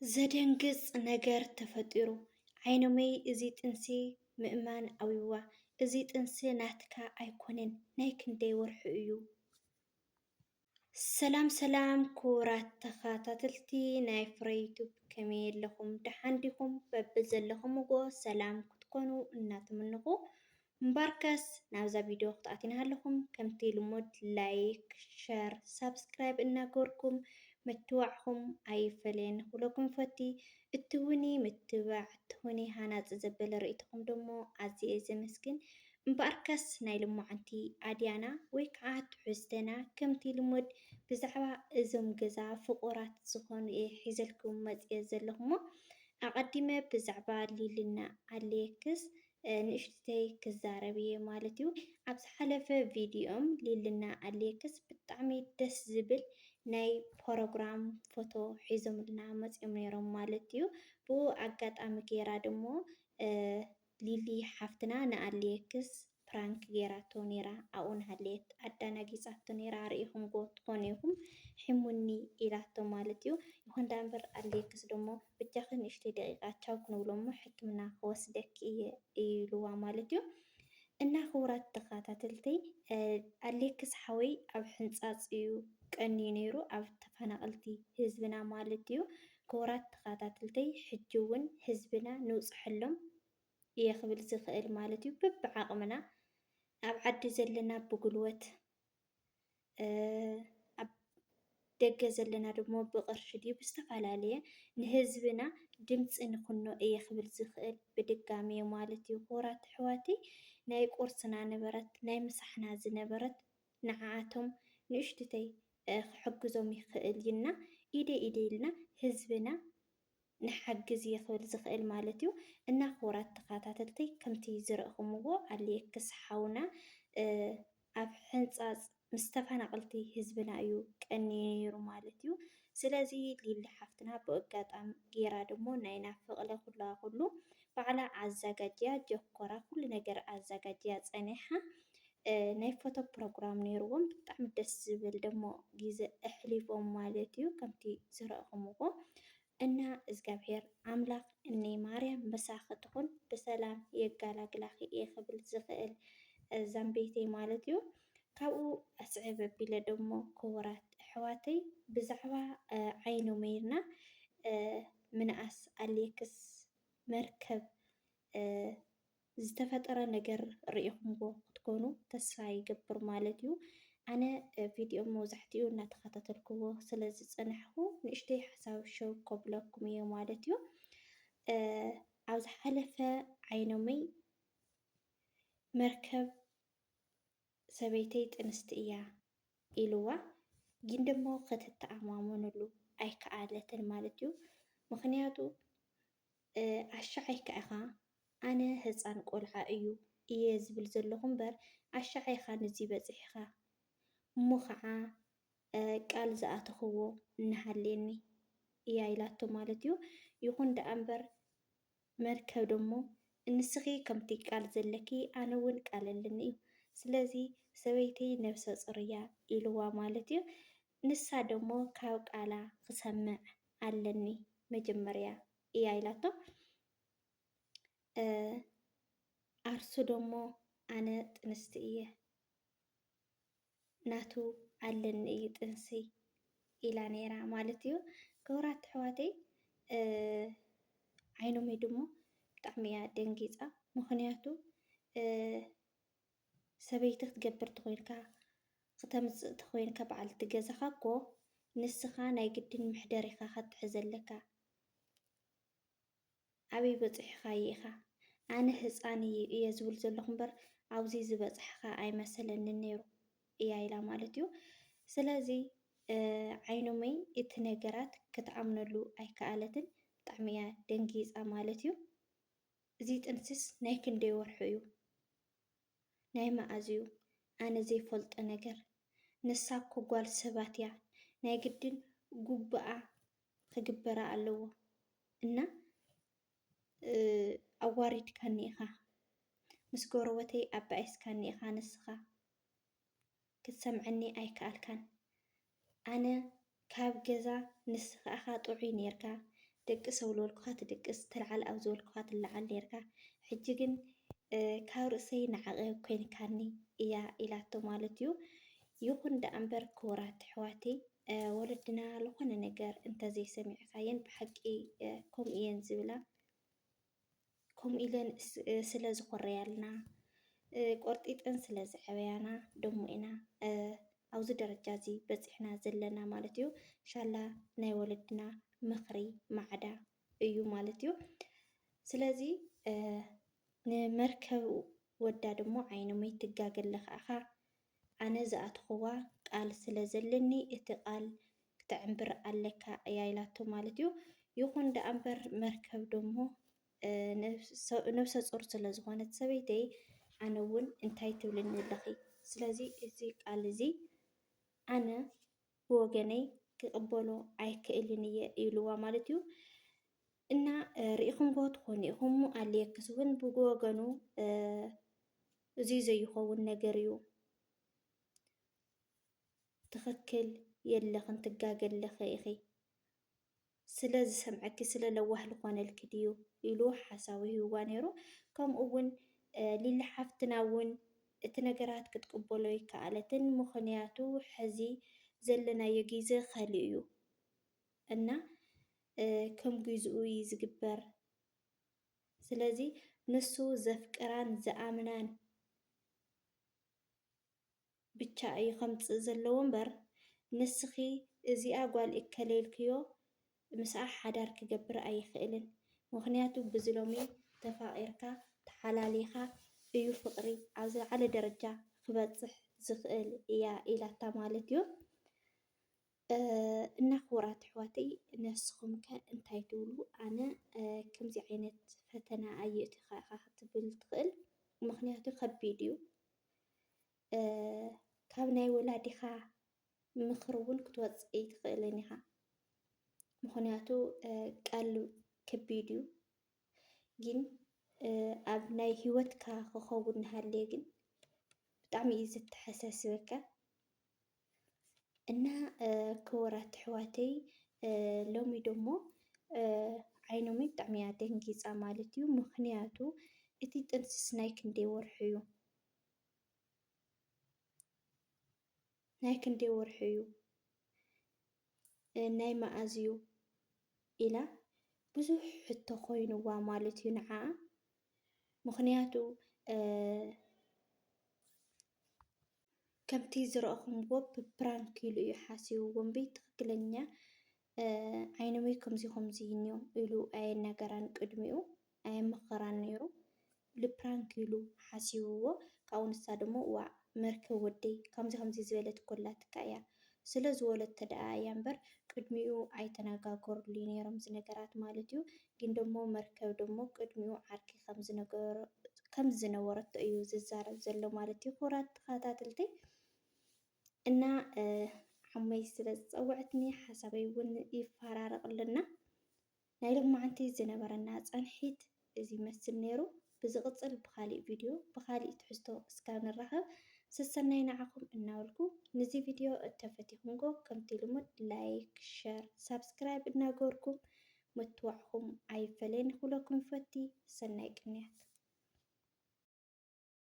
ዘደንግጽ ነገር ተፈጢሩ ዓይኖመይ እዚ ጥንሲ ምእማን ኣዊዋ እዚ ጥንሲ ናትካ ኣይኮነን ናይ ክንደይ ወርሒ እዩ። ሰላም ሰላም ክቡራት ተኸታተልቲ ናይ ፍረ ዩቱብ ከመይ ኣለኹም ደሓን ዲኹም በብዘለኹምዎ ሰላም ክትኮኑ እናተመንኹ እምበርከስ ናብዛ ቪድዮ ክትኣትዩና ኣለኹም ከምቲ ልሙድ ላይክ ሸር ሳብስክራይብ እናገበርኩም ምትዋዕኹም ኣይፈለየን ኩለኩም ፈቲ እትውኒ ምትባዕ እትውኒ ሃናፅ ዘበለ ርእይትኩም ደሞ ኣዝየ ዘመስግን እምበኣርከስ ናይ ልሙዓንቲ ኣድያና ወይ ከዓ ትሕዝተና ከምቲ ልሙድ ብዛዕባ እዞም ገዛ ፍቁራት ዝኾኑ እየ ሒዘልኩም መፅየ ዘለኹሞ ኣቐዲመ ብዛዕባ ሊልና ኣሌክስ ንእሽተይ ክዛረብ እየ ማለት እዩ። ኣብ ዝሓለፈ ቪድዮም ሊልና ኣሌክስ ብጣዕሚ ደስ ዝብል ናይ ፕሮግራም ፎቶ ሒዞምልና መፅዮም ነይሮም ማለት እዩ። ብኡ ኣጋጣሚ ጌራ ደሞ ሊሊ ሓፍትና ንኣሌክስ ፕራንክ ጌራቶ ነይራ ኣብኡ ንሃሌት ኣዳናጊፃቶ ነይራ ርኢኹምዎ ትኾኑ ኢኹም ሕሙኒ ኢላቶ ማለት እዩ። ይኹን ዳእምበር ኣሌክስ ደሞ ብጃኺ ንእሽተይ ደቂቓ ቻው ክንብሎ እሞ ሕክምና ክወስደኪ እየ ኢልዋ ማለት እዩ። እና ክቡራት ተኸታተልተይ ኣሌክስ ሓወይ ኣብ ሕንፃፅ እዩ ቀኒዩ ነይሩ ኣብ ተፈናቐልቲ ህዝብና ማለት እዩ። ክቡራት ተኸታተልተይ ሕጂ እውን ህዝብና ንውፅሐሎም እየ ክብል ዝኽእል ማለት እዩ። በብዓቕምና ኣብ ዓዲ ዘለና ብጉልበት ኣብ ደገ ዘለና ድማ ብቕርሺ ድዩ ብዝተፈላለየ ንህዝብና ድምፂ ንኹኖ እየ ክብል ዝኽእል ብድጋሚ ማለት እዩ። ክቡራት ኣሕዋተይ ናይ ቁርስና ነበረት ናይ ምሳሕና ዝነበረት ንዓዓቶም ንእሽተይ ክሕግዞም ይኽእል ኢልና ኢደ ኢደ ኢልና ህዝብና ንሓግዝ እየ ክብል ዝኽእል ማለት እዩ። እና ክቡራት ተኸታተልተይ ከምቲ ዝረእኹምዎ ኣሌክስ ሓውና ኣብ ሕንፃፅ ምስ ተፈናቐልቲ ህዝብና እዩ ቀኒዩ ነይሩ ማለት እዩ። ስለዚ ሊሊ ሓፍትና ብኣጋጣሚ ጌራ ደሞ ናይ ናፍቕለ ኩሉ ባዕላ ኣዘጋጅያ ጀኮራ ኩሉ ነገር ኣዘጋጅያ ፀኒሓ ናይ ፎቶ ፕሮግራም ነይርዎም ብጣዕሚ ደስ ዝብል ደሞ ግዜ ኣሕሊፎም ማለት እዩ ከምቲ ዝረእኹምዎ እና እግዚኣብሔር ኣምላኽ እኔ ማርያም ምሳኺ ትኹን ብሰላም የጋላግላኺ እየ ክብል ዝኽእል ዛንቤተይ ማለት እዩ። ካብኡ ኣስዕብ ኣቢለ ደሞ ክቡራት ኣሕዋተይ ብዛዕባ ዓይኖመይና ምንኣስ ኣሌክስ መርከብ ዝተፈጠረ ነገር ርኢኹምዎ ክትኮኑ ተስፋ ይገብር ማለት እዩ። ኣነ ቪድዮ መብዛሕትኡ እናተኸታተልክዎ ስለ ዝፀናሕኩ ንእሽተይ ሓሳብ ሸው ከብለኩም እየ ማለት እዩ። ኣብ ዝሓለፈ ዓይኖመይ መርከብ ሰበይተይ ጥንስቲ እያ ኢልዋ ግን ደሞ ክትተኣማመነሉ ኣይከኣለትን ማለት እዩ። ምክንያቱ ኣሻዓይካ ኢኻ ኣነ ህፃን ቆልዓ እዩ እየ ዝብል ዘለኹ እምበር ኣሻዓይኻ ንዚ በፂሕኻ እሞ ከዓ ቃል ዝኣተኽዎ እናሃለየኒ እያ ኢላቶ ማለት እዩ። ይኹን ደኣ እምበር መርከብ ደሞ እንስኺ ከምቲ ቃል ዘለኪ ኣነ እውን ቃል ኣለኒ እዩ። ስለዚ ሰበይተይ ነብሰ ፅርያ ኢልዋ ማለት እዩ። ንሳ ደሞ ካብ ቃላ ክሰምዕ ኣለኒ መጀመርያ እያ ኢላቶ ኣርሱ ደሞ ኣነ ጥንስቲ እየ ናቱ ኣለኒ እዩ ጥንሲ ኢላ ነይራ ማለት እዩ። ክቡራት ኣሕዋተይ ዓይኖመይ ደሞ ብጣዕሚ እያ ደንጊፃ ምክንያቱ ሰበይቲ ክትገብር ተኮይንካ ክተምፅእ ተኮይንካ በዓልቲ ገዛኻ እኮ ንስኻ ናይ ግድን ምሕደር ኢኻ ክትሕዝ ኣለካ ኣበይ በፂሕካዮ ኢኻ ኣነ ህፃን እየ ዝብል ዘለኹ እምበር ኣብዚ ዝበፅሕካ ኣይመሰለንን ነይሩ እያ ኢላ ማለት እዩ። ስለዚ ዓይኖመይ እቲ ነገራት ክትኣምነሉ ኣይከኣለትን ብጣዕሚ እያ ደንጊፃ ማለት እዩ። እዚ ጥንስስ ናይ ክንደይ ወርሒ እዩ ናይ መኣዝ እዩ ኣነ ዘይፈልጦ ነገር ንሳ እኮ ጓል ሰባት እያ ናይ ግድን ጉቡኣ ክግበራ ኣለዎ እና ኣዋሪድካኒ ኢኻ ምስ ጎረቤተይ ኣባኢስካኒ ኢኻ ንስኻ ክትሰምዐኒ ኣይከኣልካን ኣነ ካብ ገዛ ንስኻ ኢኻ ጥዑይ ነርካ ደቅስ ኣብ ዝበልኩኻ ትድቅስ ተለዓል ኣብ ዝበልኩኻ ትለዓል ነርካ ሕጂ ግን ካብ ርእሰይ ንዓቐብ ኮይንካኒ እያ ኢላቶ ማለት እዩ። ይኹን ዳ እምበር ክቡራት ኣሕዋተይ ወለድና ዝኾነ ነገር እንተዘይሰሚዕካየን ብሓቂ ከምኡ እየን ዝብላ ከምኡ ኢለን ስለ ዝኮረያልና ቆርጢጠን ስለ ዝዕበያና ደሞ ኢና ኣብዚ ደረጃ እዚ በፂሕና ዘለና ማለት እዩ። እንሻላ ናይ ወለድና ምኽሪ ማዕዳ እዩ ማለት እዩ። ስለዚ ንመርከብ ወዳ ደሞ ዓይነመይ ትጋገለ ከዓኻ ኣነ ዝኣትኽዋ ቃል ስለ ዘለኒ እቲ ቃል ክተዕምብር ኣለካ እያ ኢላቶ ማለት እዩ። ይኹን ዳ እምበር መርከብ ደሞ ነብሰ ፁር ስለ ዝኾነት ሰበይተይ ኣነ እውን እንታይ ትብልኒ ኣለኺ ስለዚ እዚ ቃል እዚ ኣነ ብወገነይ ክቕበሎ ኣይክእልን እየ ኢልዋ ማለት እዩ። እና ርኢኹምዎ ትኾኑ ኢኹም ኣልየክስ እውን ብወገኑ እዚ ዘይኸውን ነገር እዩ ትኽክል የለኽን ትጋገለኸ ኢኺ ስለ ዝሰምዐኪ ስለ ለዋህ ልኾነልኪ ድዩ ኢሉ ሓሳቡ ሂብዋ ነይሩ። ከምኡ እውን ሊሊ ሓፍትና እውን እቲ ነገራት ክትቅበሎ ይከኣለትን ምክንያቱ ሕዚ ዘለናዮ ግዜ ኸሊእ እዩ እና ከም ግዚኡ እዩ ዝግበር። ስለዚ ንሱ ዘፍቅራን ዝኣምናን ብቻ እዩ ከምፅእ ዘለዎ እምበር ንስኺ እዚኣ ጓል እከለ ኢልክዮ ምስኣ ሓዳር ክገብር ኣይኽእልን። ምክንያቱ ብዚ ሎሚ ተፋቒርካ ተሓላሊኻ እዩ ፍቕሪ ኣብ ዝለዓለ ደረጃ ክበፅሕ ዝኽእል እያ ኢላታ ማለት እዩ። እና ክቡራት ኣሕዋተይ ንስኹም ከ እንታይ ትብሉ? ኣነ ከምዚ ዓይነት ፈተና ኣየእትኻ ኢኻ ክትብል ትኽእል። ምክንያቱ ከቢድ እዩ። ካብ ናይ ወላዲኻ ምክሪ እውን ክትወፅእ ኣይትኽእልን ኢኻ። ምክንያቱ ቃል ከቢድ እዩ። ግን ኣብ ናይ ሂወትካ ክኸውን እናሃለየ ግን ብጣዕሚ እዩ ዘተሓሳስበካ። እና ክቡራት ኣሕዋተይ ሎሚ ደሞ ዓይኖመይ ብጣዕሚ እያ ደንጊፃ ማለት እዩ። ምክንያቱ እቲ ጥንስስ ናይ ክንደይ ወርሒ እዩ? ናይ ክንደይ ወርሒ እዩ? ናይ መዓዝ እዩ? ኢላ ብዙሕ ሕቶ ኮይኑዋ ማለት እዩ ንዓዓ። ምክንያቱ ከምቲ ዝረአኹምዎ ብፕራንክ ኢሉ እዩ ሓሲብዎ እምበር ትክክለኛ ዓይነመይ ከምዚ ከምዚ እኒኦ ኢሉ ኣየናገራን ቅድሚኡ ኣየመኸራን ነይሩ። ልፕራንክ ኢሉ ሓሲብዎ ካብኡ ንሳ ደሞ ዋእ መርከብ ወደይ ከምዚ ከምዚ ዝበለት ኮላትካ እያ ስለ ዝበለቶ ደኣ እያ እምበር ቅድሚኡ ኣይተነጋገሩሉ ነይሮም ነገራት ማለት እዩ። ግን ደሞ መርከብ ደሞ ቅድሚኡ ዓርኪ ከም ዝነበረቶ እዩ ዝዛረብ ዘሎ ማለት እዩ። ክቡራት ተኸታተልተይ እና ዓመይ ስለ ዝፀወዐትኒ ሓሳበይ እውን ይፈራረቕ ኣለና። ናይ ሎማዓንቲ ዝነበረና ፀንሒት እዚ ይመስል ነይሩ። ብዝቕፅል ብካሊእ ቪድዮ ብካሊእ ትሕዝቶ እስካብ ንራኸብ ሰሰናይ ንዓኹም እናበልኩ ነዚ ቪድዮ እተፈቲኹምዎ ከምቲ ልሙድ ላይክ፣ ሸር፣ ሳብስክራይብ እናገበርኩም ምትዋዕኹም ኣይፈለየን ክብለኩም ይፈቲ። ሰናይ ቅንያት